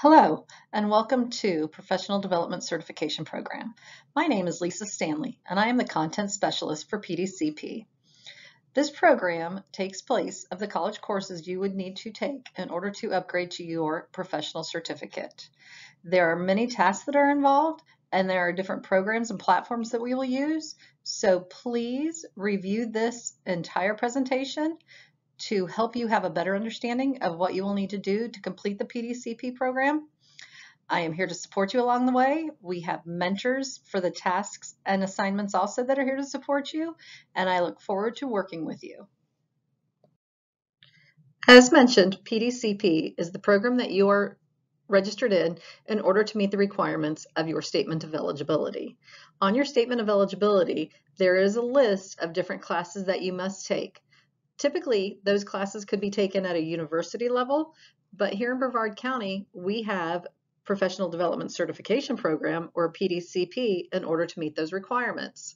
Hello, and welcome to Professional Development Certification Program. My name is Lisa Stanley, and I am the Content Specialist for PDCP. This program takes place of the college courses you would need to take in order to upgrade to your professional certificate. There are many tasks that are involved, and there are different programs and platforms that we will use, so please review this entire presentation to help you have a better understanding of what you will need to do to complete the PDCP program. I am here to support you along the way. We have mentors for the tasks and assignments also that are here to support you, and I look forward to working with you. As mentioned, PDCP is the program that you are registered in order to meet the requirements of your statement of eligibility. On your statement of eligibility, there is a list of different classes that you must take. Typically, those classes could be taken at a university level, but here in Brevard County, we have Professional Development Certification Program, or PDCP, in order to meet those requirements.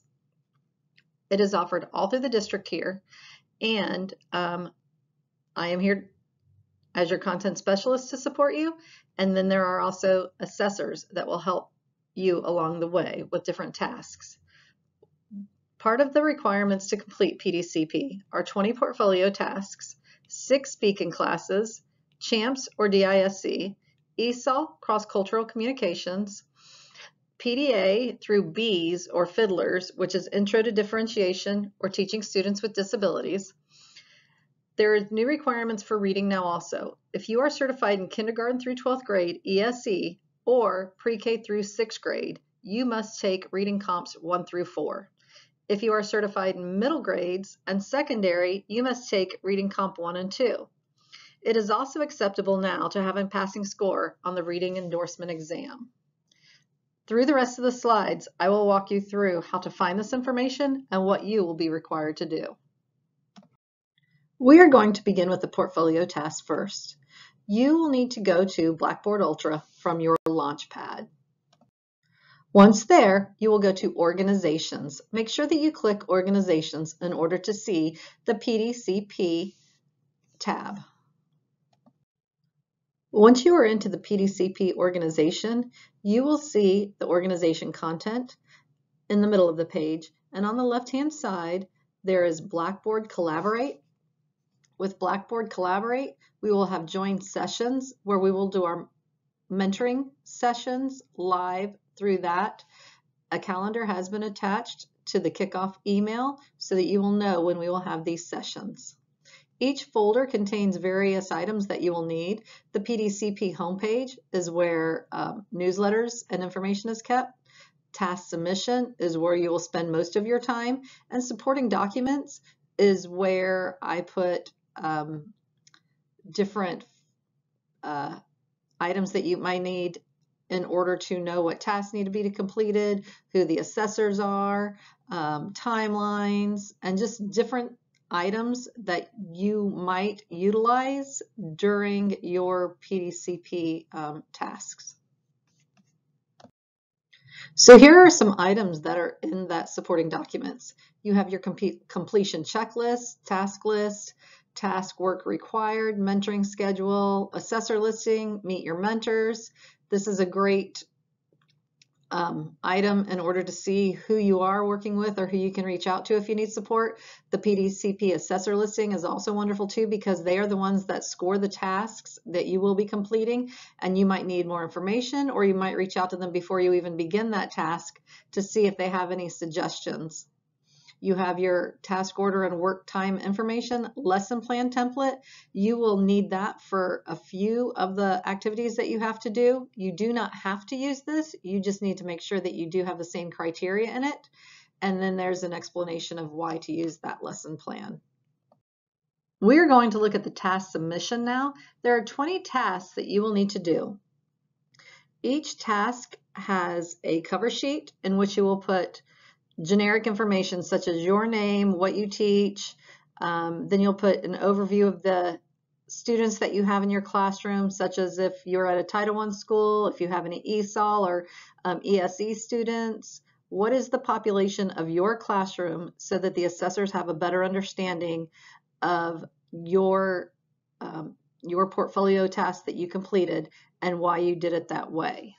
It is offered all through the district here, and I am here as your content specialist to support you, and then there are also assessors that will help you along the way with different tasks. Part of the requirements to complete PDCP are 20 portfolio tasks, 6 speaking classes, CHAMPS or DISC, ESOL, cross-cultural communications, PDA through Bs or fiddlers, which is Intro to Differentiation or teaching students with disabilities. There are new requirements for reading now also. If you are certified in kindergarten through 12th grade ESE or pre-K through 6th grade, you must take reading comps 1 through 4. If you are certified in middle grades and secondary, you must take Reading Comp 1 and 2. It is also acceptable now to have a passing score on the reading endorsement exam. Through the rest of the slides, I will walk you through how to find this information and what you will be required to do. We are going to begin with the portfolio task first. You will need to go to Blackboard Ultra from your Launchpad. Once there, you will go to Organizations. Make sure that you click Organizations in order to see the PDCP tab. Once you are into the PDCP organization, you will see the organization content in the middle of the page, and on the left-hand side, there is Blackboard Collaborate. With Blackboard Collaborate, we will have joined sessions where we will do our mentoring sessions live. Through that, a calendar has been attached to the Kickoff email so that you will know when we will have these sessions. Each folder contains various items that you will need. The PDCP homepage is where newsletters and information is kept. Task submission is where you will spend most of your time, and supporting documents is where I put different items that you might need in order to know what tasks need to be completed, who the assessors are, timelines, and just different items that you might utilize during your PDCP tasks. So here are some items that are in that supporting documents. You have your completion checklist, task list, task work required, mentoring schedule, assessor listing, meet your mentors. This is a great item in order to see who you are working with or who you can reach out to if you need support. The PDCP assessor listing is also wonderful too, because they are the ones that score the tasks that you will be completing, and you might need more information, or you might reach out to them before you even begin that task to see if they have any suggestions. You have your task order and work time information, lesson plan template. You will need that for a few of the activities that you have to do. You do not have to use this. You just need to make sure that you do have the same criteria in it. And then there's an explanation of why to use that lesson plan. We're going to look at the task submission now. There are 20 tasks that you will need to do. Each task has a cover sheet in which you will put generic information such as your name, what you teach. Then you'll put an overview of the students that you have in your classroom, such as if you're at a Title I school, if you have any ESOL or ESE students. What is the population of your classroom so that the assessors have a better understanding of your your portfolio task that you completed and why you did it that way.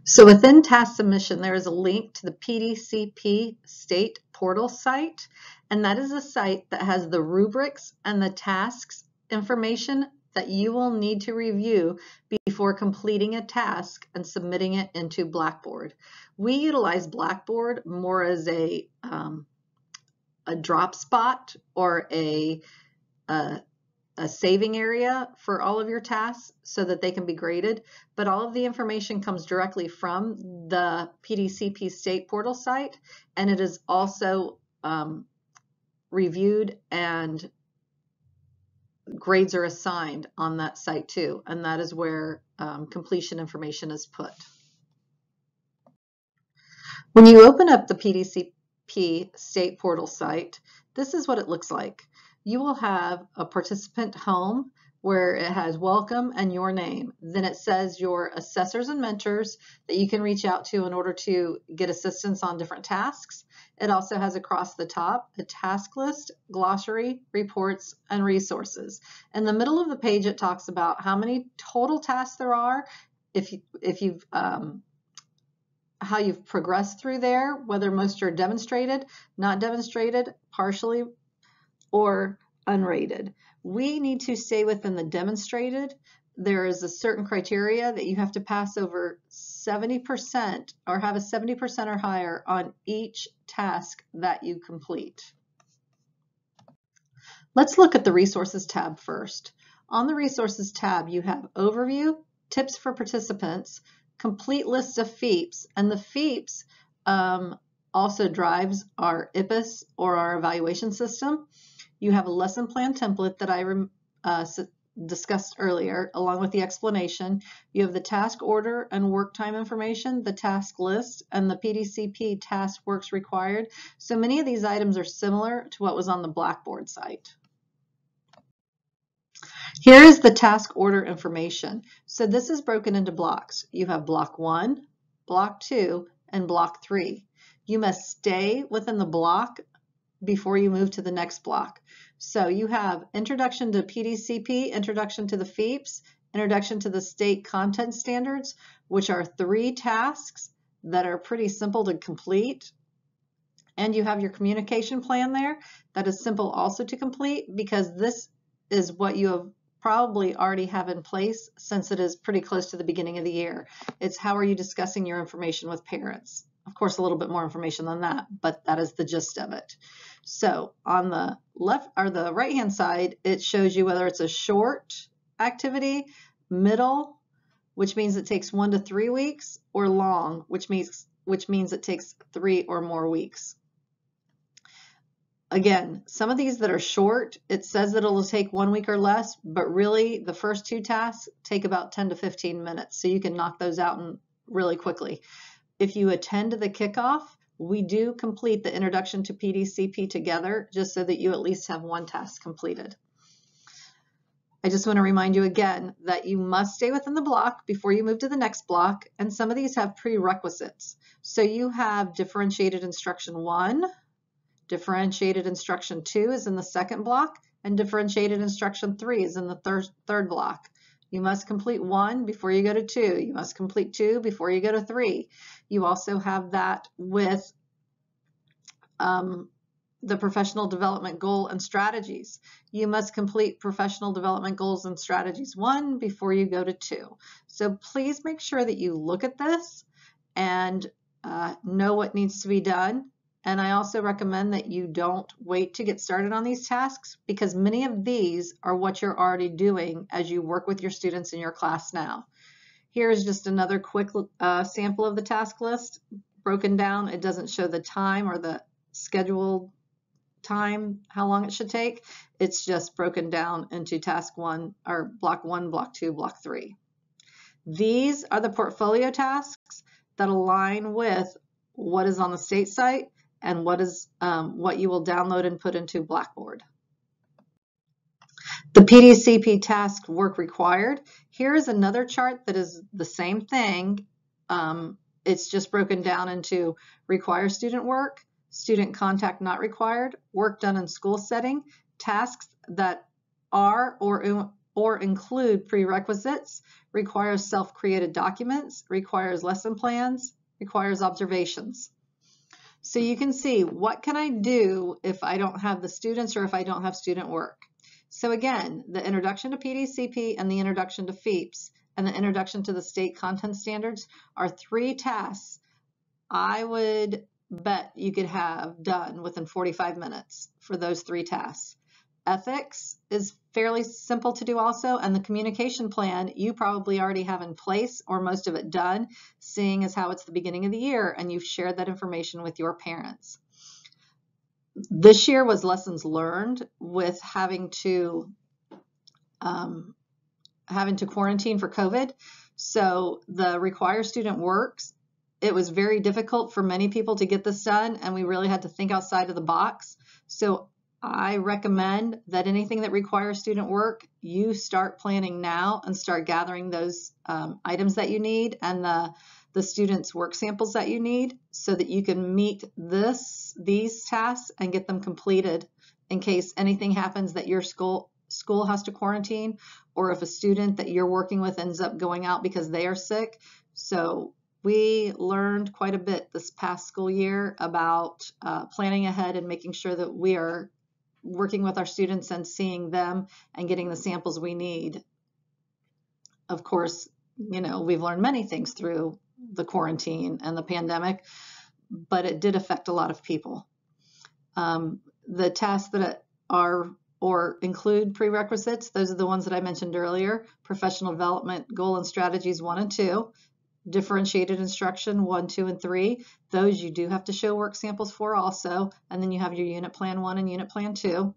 So within task submission, there is a link to the PDCP state portal site, and that is a site that has the rubrics and the tasks information that you will need to review before completing a task and submitting it into Blackboard. We utilize Blackboard more as a drop spot or a saving area for all of your tasks so that they can be graded, but all of the information comes directly from the PDCP state portal site, and it is also reviewed and grades are assigned on that site too, and that is where completion information is put. When you open up the PDCP state portal site, this is what it looks like. You will have a participant home where it has welcome and your name. Then it says your assessors and mentors that you can reach out to in order to get assistance on different tasks. It also has across the top a task list, glossary, reports, and resources. In the middle of the page, it talks about how many total tasks there are, how you've progressed through there, whether most are demonstrated, not demonstrated, partially, or unrated. We need to stay within the demonstrated. There is a certain criteria that you have to pass over 70% or have a 70% or higher on each task that you complete. Let's look at the resources tab first. On the resources tab, you have overview, tips for participants, complete list of FEEPs, and the FEEPs also drives our IPAS or our evaluation system. You have a lesson plan template that I discussed earlier, along with the explanation. You have the task order and work time information, the task list, and the PDCP task works required. So many of these items are similar to what was on the Blackboard site. Here is the task order information. So this is broken into blocks. You have block 1, block 2, and block 3. You must stay within the block before you move to the next block. So you have introduction to PDCP, introduction to the FEEPs, introduction to the state content standards, which are 3 tasks that are pretty simple to complete. And you have your communication plan there that is simple also to complete, because this is what you have probably already have in place since it is pretty close to the beginning of the year. It's how are you discussing your information with parents? Of course, a little bit more information than that, but that is the gist of it. So on the left or the right hand side, it shows you whether it's a short activity, middle, which means it takes 1 to 3 weeks, or long, which means it takes 3 or more weeks. Again, some of these that are short, it says that it'll take 1 week or less, but really the first 2 tasks take about 10 to 15 minutes. So you can knock those out really quickly. If you attend the kickoff, we do complete the introduction to PDCP together, just so that you at least have 1 task completed. I just want to remind you again that you must stay within the block before you move to the next block, and some of these have prerequisites. So you have differentiated instruction 1, differentiated instruction 2 is in the second block, and differentiated instruction 3 is in the third block. You must complete 1 before you go to 2. You must complete 2 before you go to 3. You also have that with the professional development goal and strategies. You must complete professional development goals and strategies 1 before you go to 2. So please make sure that you look at this and know what needs to be done. And I also recommend that you don't wait to get started on these tasks, because many of these are what you're already doing as you work with your students in your class now. Here's just another quick sample of the task list broken down. It doesn't show the time or the scheduled time, how long it should take. It's just broken down into task 1 or block 1, block 2, block 3. These are the portfolio tasks that align with what is on the state site and what you will download and put into Blackboard. The PDCP task work required. Here is another chart that is the same thing. It's just broken down into require student work, student contact not required, work done in school setting, tasks that are or include prerequisites, requires self-created documents, requires lesson plans, requires observations. So you can see, what can I do if I don't have the students or if I don't have student work? So again, the introduction to PDCP and the introduction to FEEPS and the introduction to the state content standards are 3 tasks I would bet you could have done within 45 minutes for those 3 tasks. Ethics is fairly simple to do also, and the communication plan you probably already have in place or most of it done, seeing as how it's the beginning of the year and you've shared that information with your parents. This year was lessons learned with having to quarantine for COVID. So the require student works, it was very difficult for many people to get this done, and we really had to think outside of the box. So I recommend that anything that requires student work, you start planning now and start gathering those items that you need and the students' work samples that you need so that you can meet these tasks and get them completed in case anything happens that your school has to quarantine, or if a student that you're working with ends up going out because they are sick. So we learned quite a bit this past school year about planning ahead and making sure that we are working with our students and seeing them and getting the samples we need. Of course, you know, we've learned many things through the quarantine and the pandemic, but it did affect a lot of people. The tasks that are or include prerequisites, those are the ones that I mentioned earlier: professional development, goal and strategies 1 and 2, differentiated instruction 1, 2, and 3. Those you do have to show work samples for also, and then you have your unit plan 1 and unit plan 2.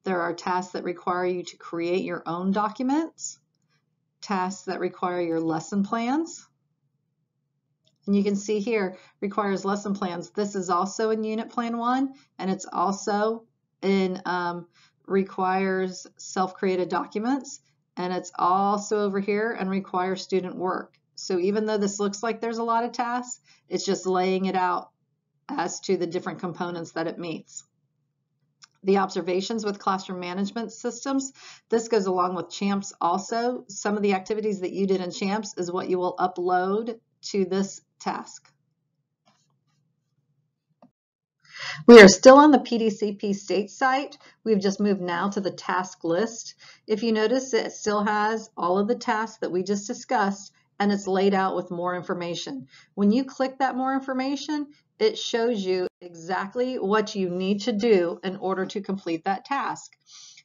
There are tasks that require you to create your own documents, tasks that require your lesson plans. And you can see here, requires lesson plans. This is also in unit plan 1, and it's also in requires self-created documents, and it's also over here and requires student work. So even though this looks like there's a lot of tasks, it's just laying it out as to the different components that it meets. The observations with classroom management systems, this goes along with CHAMPS also. Some of the activities that you did in CHAMPS is what you will upload to this task. We are still on the PDCP state site. We've just moved now to the task list. If you notice, it still has all of the tasks that we just discussed, and it's laid out with more information. When you click that more information, it shows you exactly what you need to do in order to complete that task.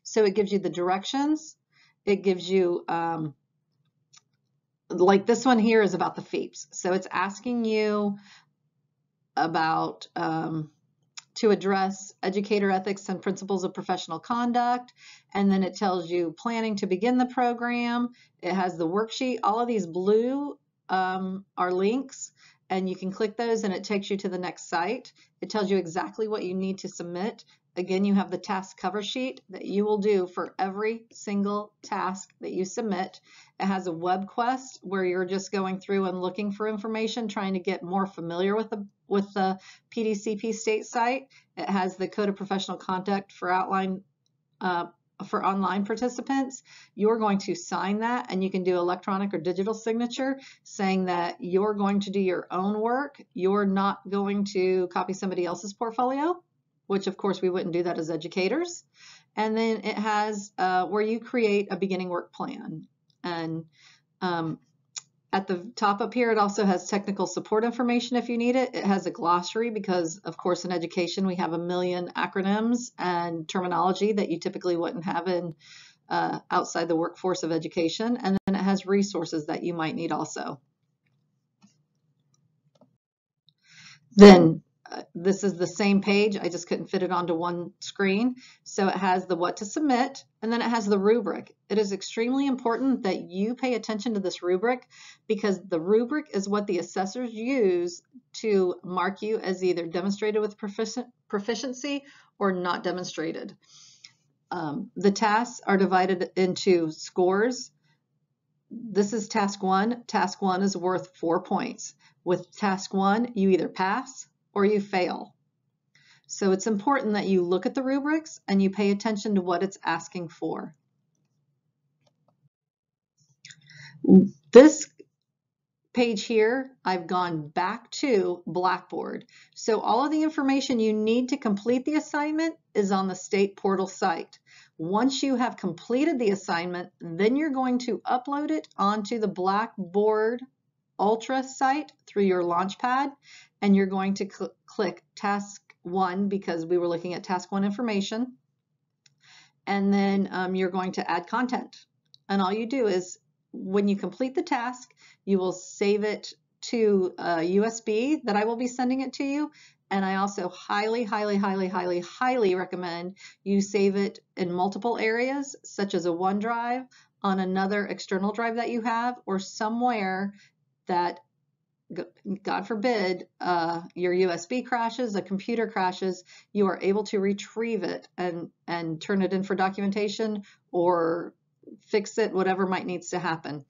So it gives you the directions. It gives you, like this one here is about the FEEPS. So it's asking you about to address educator ethics and principles of professional conduct. And then it tells you planning to begin the program. It has the worksheet. All of these blue are links, and you can click those and it takes you to the next site. It tells you exactly what you need to submit. Again, you have the task cover sheet that you will do for every single task that you submit. It has a web quest where you're just going through and looking for information, trying to get more familiar with the PDCP state site. It has the code of professional conduct for for online participants. You're going to sign that, and you can do electronic or digital signature saying that you're going to do your own work. You're not going to copy somebody else's portfolio, which of course we wouldn't do that as educators. And then it has where you create a beginning work plan. And at the top up here, it also has technical support information if you need it. It has a glossary because, of course, in education, we have a million acronyms and terminology that you typically wouldn't have in outside the workforce of education. And then it has resources that you might need also. Then this is the same page. I just couldn't fit it onto one screen. So it has the what to submit, and then it has the rubric. It is extremely important that you pay attention to this rubric, because the rubric is what the assessors use to mark you as either demonstrated with proficiency or not demonstrated. The tasks are divided into scores. This is task 1. Task 1 is worth 4 points. With task 1, you either pass or you fail. So it's important that you look at the rubrics and you pay attention to what it's asking for. This page here, I've gone back to Blackboard. So all of the information you need to complete the assignment is on the state portal site. Once you have completed the assignment, then you're going to upload it onto the Blackboard Ultra site through your Launchpad, and you're going to click Task 1 because we were looking at Task 1 information, and then you're going to add content. And all you do is, when you complete the task, you will save it to a USB that I will be sending it to you. And I also highly, highly, highly, highly, highly recommend you save it in multiple areas, such as a OneDrive, on another external drive that you have, or somewhere that, God forbid, your USB crashes, a computer crashes, you are able to retrieve it and turn it in for documentation or fix it, whatever might needs to happen.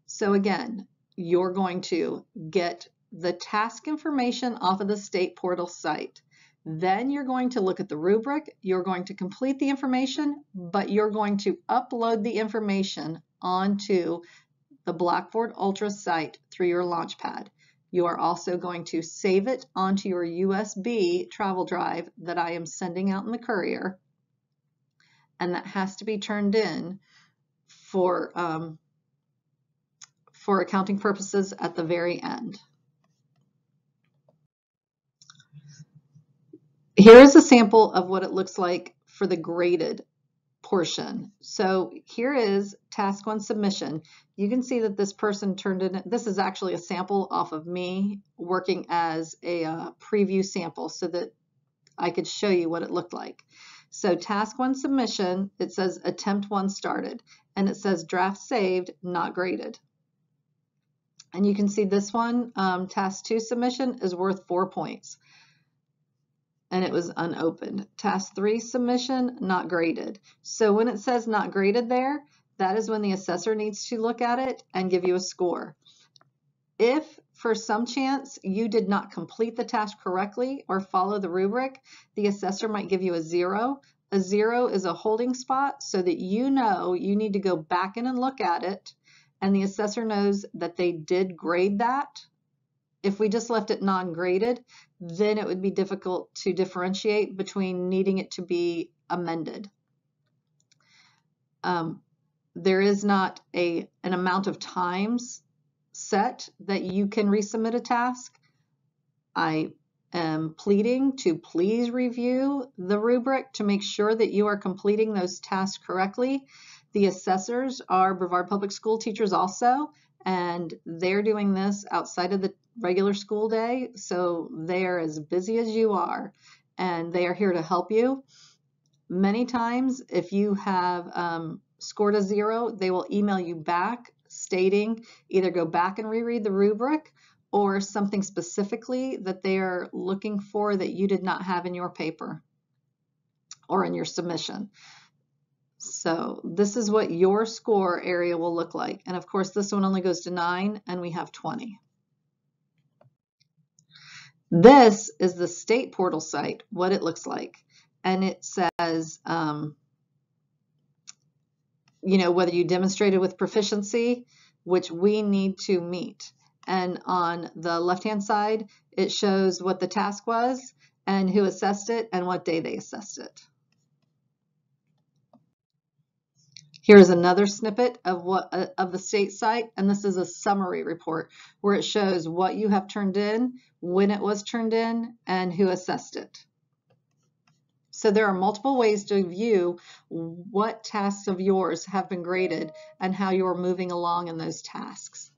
So again, you're going to get the task information off of the state portal site. Then you're going to look at the rubric, you're going to complete the information, but you're going to upload the information onto the Blackboard Ultra site through your Launchpad. You are also going to save it onto your USB travel drive that I am sending out in the courier, and that has to be turned in for accounting purposes at the very end. Here is a sample of what it looks like for the graded portion. So here is task 1 submission. You can see that this person turned in, this is actually a sample off of me working as a preview sample so that I could show you what it looked like. So task 1 submission, it says attempt 1 started, and it says draft saved, not graded. And you can see this one, task 2 submission, is worth 4 points. And it was unopened. Task 3 submission, not graded. So when it says not graded there, that is when the assessor needs to look at it and give you a score. If for some chance you did not complete the task correctly or follow the rubric, the assessor might give you a 0. A 0 is a holding spot so that you know you need to go back in and look at it, and the assessor knows that they did grade that. If we just left it non-graded, then it would be difficult to differentiate between needing it to be amended. There is not an amount of times set that you can resubmit a task. I am pleading to please review the rubric to make sure that you are completing those tasks correctly. The assessors are Brevard Public School teachers also, and they're doing this outside of the regular school day, so they are as busy as you are, and they are here to help you. Many times, if you have scored a 0, they will email you back stating either go back and reread the rubric or something specifically that they are looking for that you did not have in your paper or in your submission. So this is what your score area will look like. And of course, this one only goes to 9, and we have 20. This is the state portal site, what it looks like. And it says, you know, whether you demonstrated with proficiency, which we need to meet. And on the left-hand side, it shows what the task was and who assessed it and what day they assessed it. Here's another snippet of the state site, and this is a summary report where it shows what you have turned in, when it was turned in, and who assessed it. So there are multiple ways to view what tasks of yours have been graded and how you're moving along in those tasks.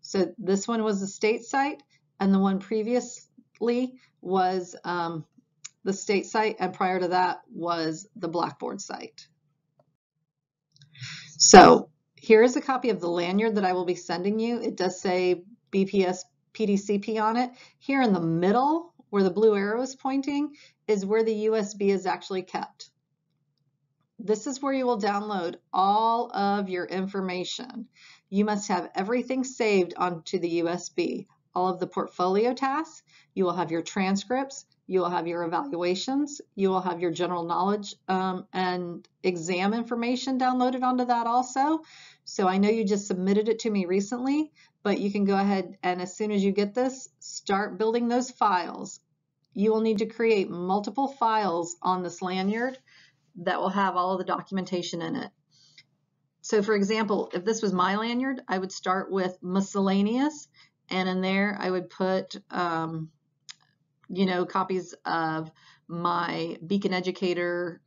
So this one was the state site, and the one previously was the state site, and prior to that was the Blackboard site. So here is a copy of the lanyard that I will be sending you. It does say BPS PDCP on it. Here in the middle, where the blue arrow is pointing, is where the USB is actually kept. This is where you will download all of your information. You must have everything saved onto the USB. All of the portfolio tasks, you will have your transcripts, You will have your evaluations. You will have your general knowledge and exam information downloaded onto that also. So I know you just submitted it to me recently, but you can go ahead and as soon as you get this, start building those files. You will need to create multiple files on this lanyard that will have all of the documentation in it. So for example, if this was my lanyard, I would start with miscellaneous, and in there I would put copies of my Beacon Educator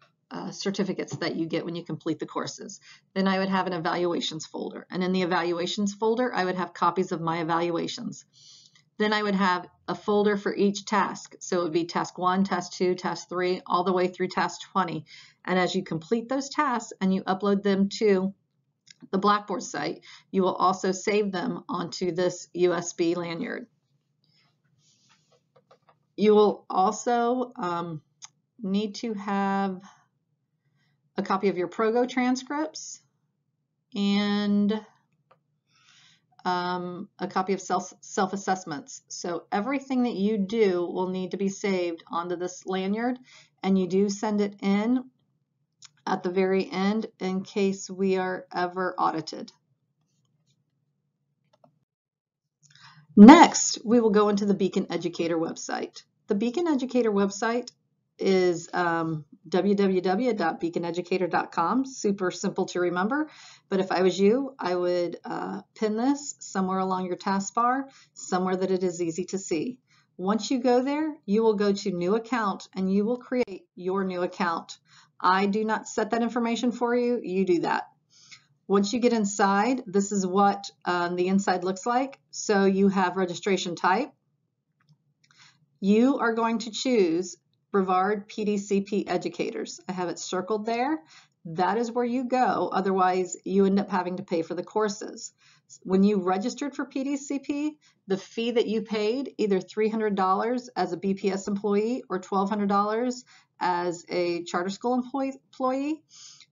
certificates that you get when you complete the courses. Then I would have an evaluations folder, and in the evaluations folder I would have copies of my evaluations. Then I would have a folder for each task. So it would be task 1, task 2, task 3, all the way through task 20. And as you complete those tasks and you upload them to the Blackboard site, you will also save them onto this USB lanyard. You will also need to have a copy of your Progo transcripts and a copy of self-assessments. So everything that you do will need to be saved onto this lanyard, and you do send it in at the very end in case we are ever audited. Next, we will go into the Beacon Educator website. The Beacon Educator website is www.beaconeducator.com. Super simple to remember, but if I was you, I would pin this somewhere along your taskbar, somewhere that it is easy to see. Once you go there, you will go to New Account and you will create your new account. I do not set that information for you, you do that. Once you get inside, this is what the inside looks like. So you have registration type. You are going to choose Brevard PDCP Educators. I have it circled there. That is where you go. Otherwise, you end up having to pay for the courses. When you registered for PDCP, the fee that you paid, either $300 as a BPS employee or $1,200 as a charter school employee,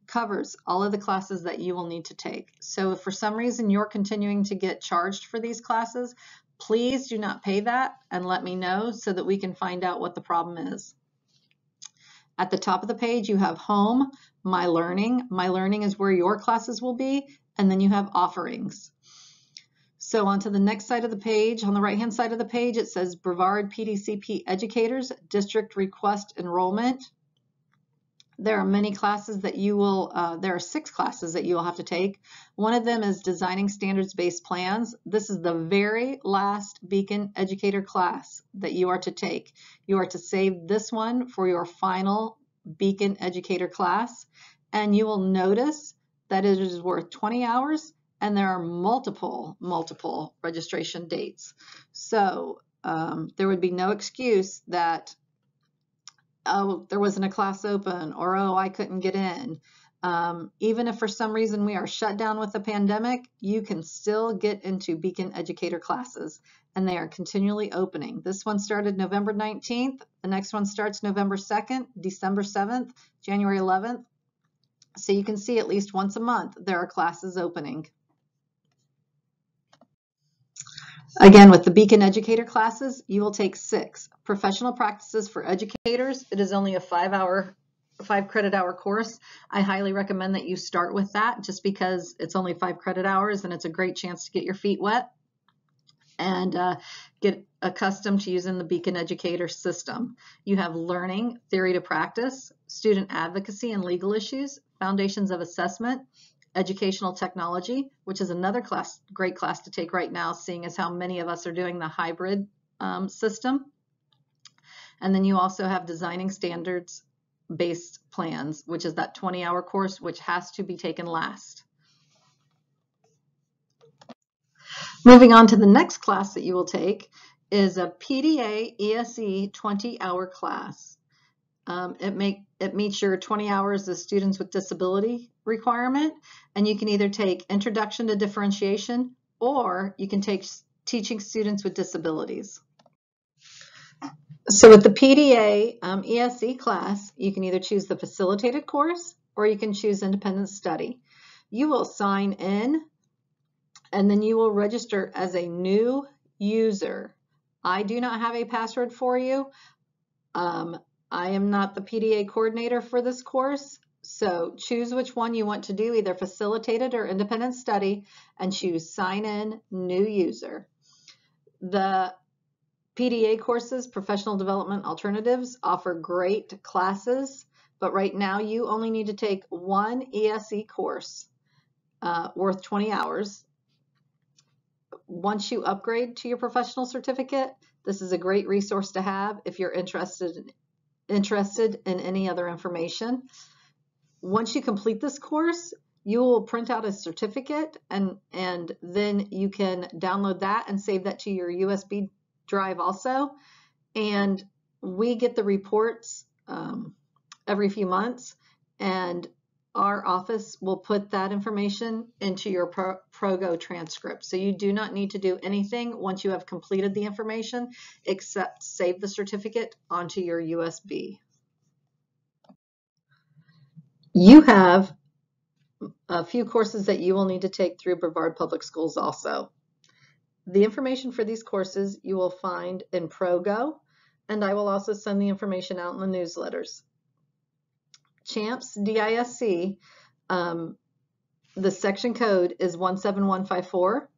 covers all of the classes that you will need to take. So if for some reason you're continuing to get charged for these classes, please do not pay that and let me know so that we can find out what the problem is. At the top of the page, you have Home, My Learning. My Learning is where your classes will be, and then you have Offerings. So onto the next side of the page, on the right-hand side of the page, it says Brevard PDCP Educators, District Request Enrollment. There are many classes that you will, there are 6 classes that you will have to take. One of them is Designing Standards-Based Plans. This is the very last Beacon Educator class that you are to take. You are to save this one for your final Beacon Educator class, and you will notice that it is worth 20 hours and there are multiple registration dates. So there would be no excuse that oh, there wasn't a class open, or oh, I couldn't get in. Even if for some reason we are shut down with the pandemic, you can still get into Beacon Educator classes, and they are continually opening. This one started November 19th. The next one starts November 2nd, December 7th, January 11th. So you can see at least once a month there are classes opening. Again, with the Beacon Educator classes, you will take 6. Professional Practices for Educators. It is only a 5 credit hour course. I highly recommend that you start with that just because it's only 5 credit hours and it's a great chance to get your feet wet and get accustomed to using the Beacon Educator system. You have Learning, Theory to Practice, Student Advocacy and Legal Issues, Foundations of Assessment, Educational Technology, which is another class, great class to take right now, seeing as how many of us are doing the hybrid system. And then you also have Designing Standards-Based Plans, which is that 20-hour course, which has to be taken last. Moving on to the next class that you will take is a PDA ESE 20-hour class. It meets your 20 hours of students with disability requirement, and you can either take Introduction to Differentiation or you can take Teaching Students with Disabilities. So with the PDA ESE class, you can either choose the facilitated course or you can choose independent study. You will sign in and then you will register as a new user. I do not have a password for you. I am not the PDA coordinator for this course, so choose which one you want to do, either facilitated or independent study, and choose sign in new user. The PDA courses, Professional Development Alternatives, offer great classes, but right now you only need to take one ESE course worth 20 hours. Once you upgrade to your professional certificate, this is a great resource to have if you're interested in any other information. Once you complete this course, you will print out a certificate, and then you can download that and save that to your USB drive also. And we get the reports every few months, and our office will put that information into your ProGo transcript. So you do not need to do anything once you have completed the information except save the certificate onto your USB. You have a few courses that you will need to take through Brevard Public Schools also. The information for these courses you will find in ProGo, and I will also send the information out in the newsletters. CHAMPS DISC, the section code is 17154.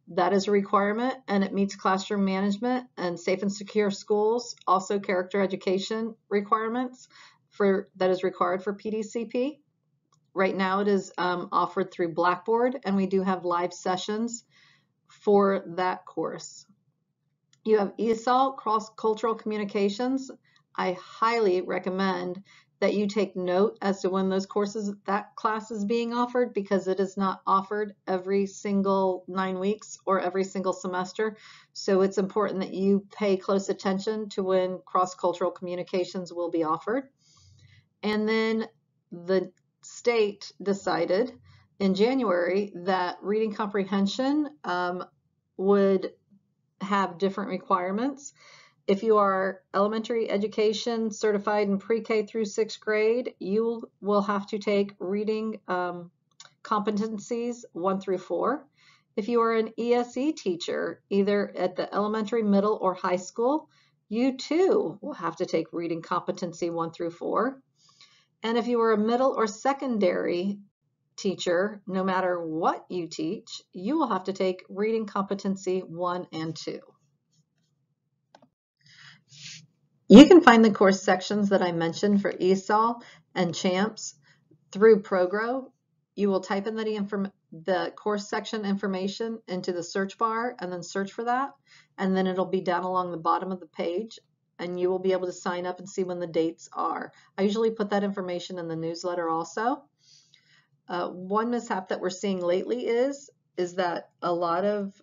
That is a requirement, and it meets classroom management and safe and secure schools, also character education requirements that is required for PDCP. Right now it is offered through Blackboard, and we do have live sessions for that course. You have ESOL, cross-cultural communications. I highly recommend that you take note as to when that class is being offered, because it is not offered every single 9 weeks or every single semester. So it's important that you pay close attention to when cross-cultural communications will be offered. And then the state decided in January that reading comprehension would have different requirements. If you are elementary education certified in pre-K through 6th grade, you will have to take reading competencies 1 through 4. If you are an ESE teacher, either at the elementary, middle, or high school, you too will have to take reading competency 1 through 4. And if you are a middle or secondary teacher, no matter what you teach, you will have to take reading competency 1 and 2. You can find the course sections that I mentioned for ESOL and CHAMPS through ProGo. You will type in the course section information into the search bar and then search for that, and then it'll be down along the bottom of the page, and you will be able to sign up and see when the dates are. I usually put that information in the newsletter also. One mishap that we're seeing lately is that a lot of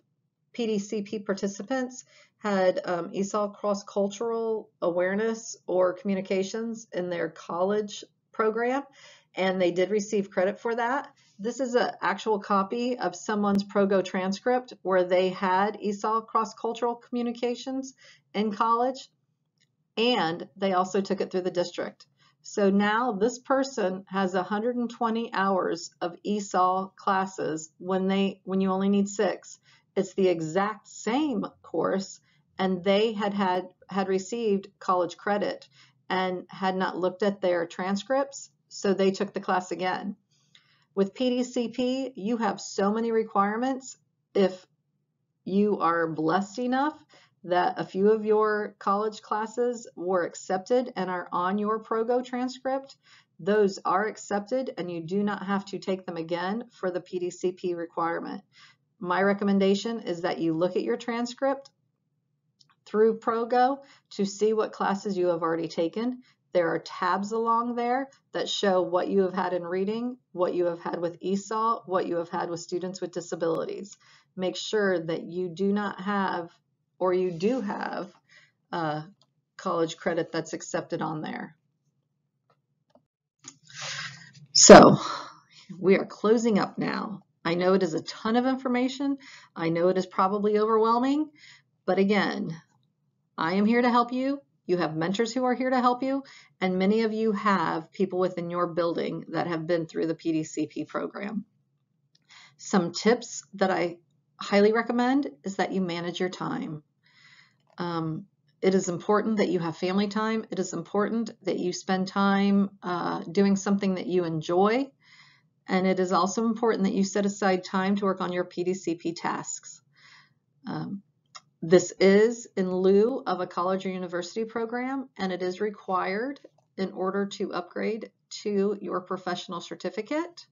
PDCP participants had ESOL cross-cultural awareness or communications in their college program, and they did receive credit for that. This is an actual copy of someone's ProGo transcript where they had ESOL cross-cultural communications in college, and they also took it through the district. So now this person has 120 hours of ESOL classes when you only need 6. It's the exact same course, and they had received college credit and had not looked at their transcripts, so they took the class again. With PDCP, you have so many requirements. If you are blessed enough that a few of your college classes were accepted and are on your ProGo transcript, those are accepted, and you do not have to take them again for the PDCP requirement. My recommendation is that you look at your transcript through ProGo to see what classes you have already taken. There are tabs along there that show what you have had in reading, what you have had with ESOL, what you have had with students with disabilities. Make sure that you do not have, or you do have, college credit that's accepted on there. So we are closing up now. I know it is a ton of information. I know it is probably overwhelming, but again, I am here to help you. You have mentors who are here to help you, and many of you have people within your building that have been through the PDCP program. Some tips that I highly recommend is that you manage your time. It is important that you have family time. It is important that you spend time doing something that you enjoy. And it is also important that you set aside time to work on your PDCP tasks. This is in lieu of a college or university program, and it is required in order to upgrade to your professional certificate.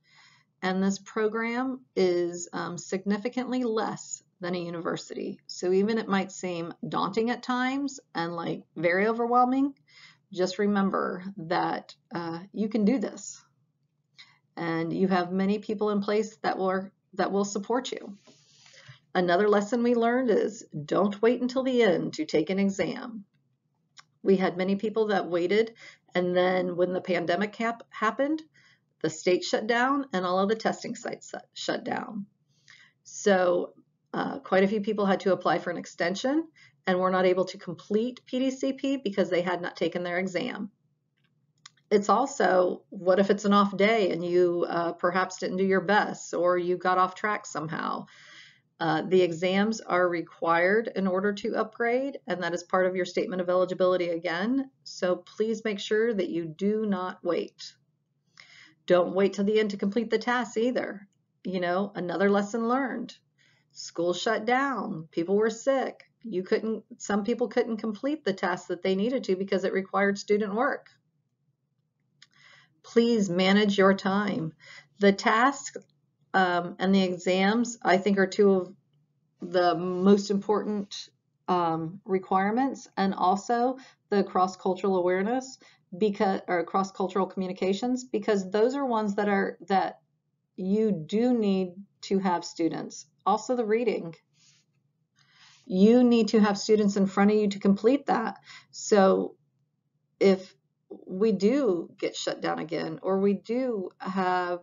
And this program is significantly less than a university. So even it might seem daunting at times and like very overwhelming, just remember that you can do this. And you have many people in place that will support you. Another lesson we learned is don't wait until the end to take an exam. We had many people that waited, and then when the pandemic happened, the state shut down and all of the testing sites shut down. So quite a few people had to apply for an extension and were not able to complete PDCP because they had not taken their exam. It's also, what if it's an off day and you perhaps didn't do your best or you got off track somehow? The exams are required in order to upgrade, and that is part of your statement of eligibility again. So please make sure that you do not wait. Don't wait till the end to complete the tasks either. You know, another lesson learned. School shut down. People were sick. Some people couldn't complete the tasks that they needed to because it required student work. Please manage your time. The tasks and the exams, I think, are two of the most important requirements, and also the cross-cultural awareness or cross-cultural communications, because those are ones that you do need to have students. Also the reading. You need to have students in front of you to complete that. So if we do get shut down again, or we do have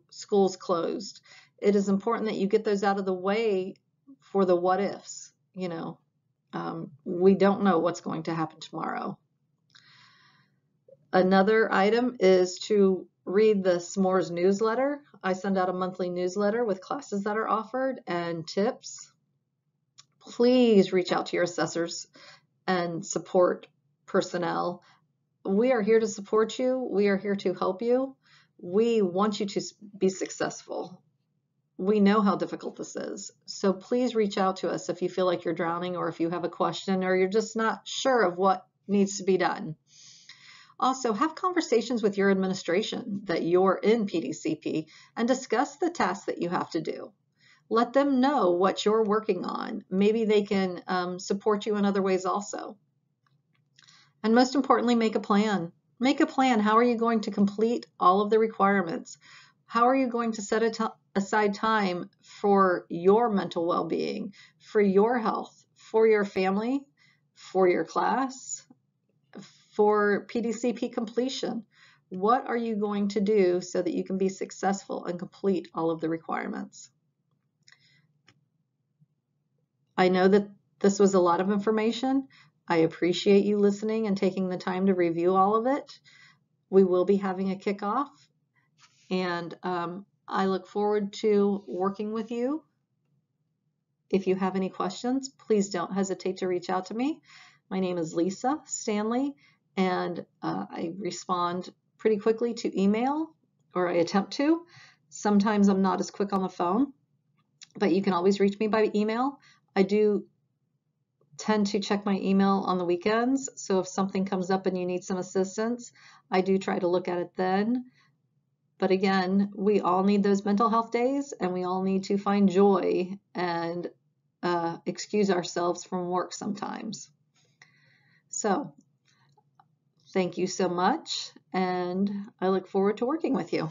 schools closed, it is important that you get those out of the way for the what ifs. We don't know what's going to happen tomorrow. Another item is to read the S'mores newsletter. I send out a monthly newsletter with classes that are offered and tips. Please reach out to your assessors and support personnel. We are here to support you. We are here to help you. We want you to be successful. We know how difficult this is. So please reach out to us if you feel like you're drowning, or if you have a question, or you're just not sure of what needs to be done. Also, have conversations with your administration that you're in PDCP and discuss the tasks that you have to do. Let them know what you're working on. Maybe they can support you in other ways also. And most importantly, make a plan. Make a plan. How are you going to complete all of the requirements? How are you going to set aside time for your mental well-being, for your health, for your family, for your class, for PDCP completion? What are you going to do so that you can be successful and complete all of the requirements? I know that this was a lot of information. I appreciate you listening and taking the time to review all of it. We will be having a kickoff, and I look forward to working with you. If you have any questions, please don't hesitate to reach out to me. My name is Lisa Stanley, and I respond pretty quickly to email, or I attempt to. Sometimes I'm not as quick on the phone, but you can always reach me by email. I do tend to check my email on the weekends, so if something comes up and you need some assistance, I do try to look at it then. But again, we all need those mental health days, and we all need to find joy and excuse ourselves from work sometimes. So thank you so much, and I look forward to working with you.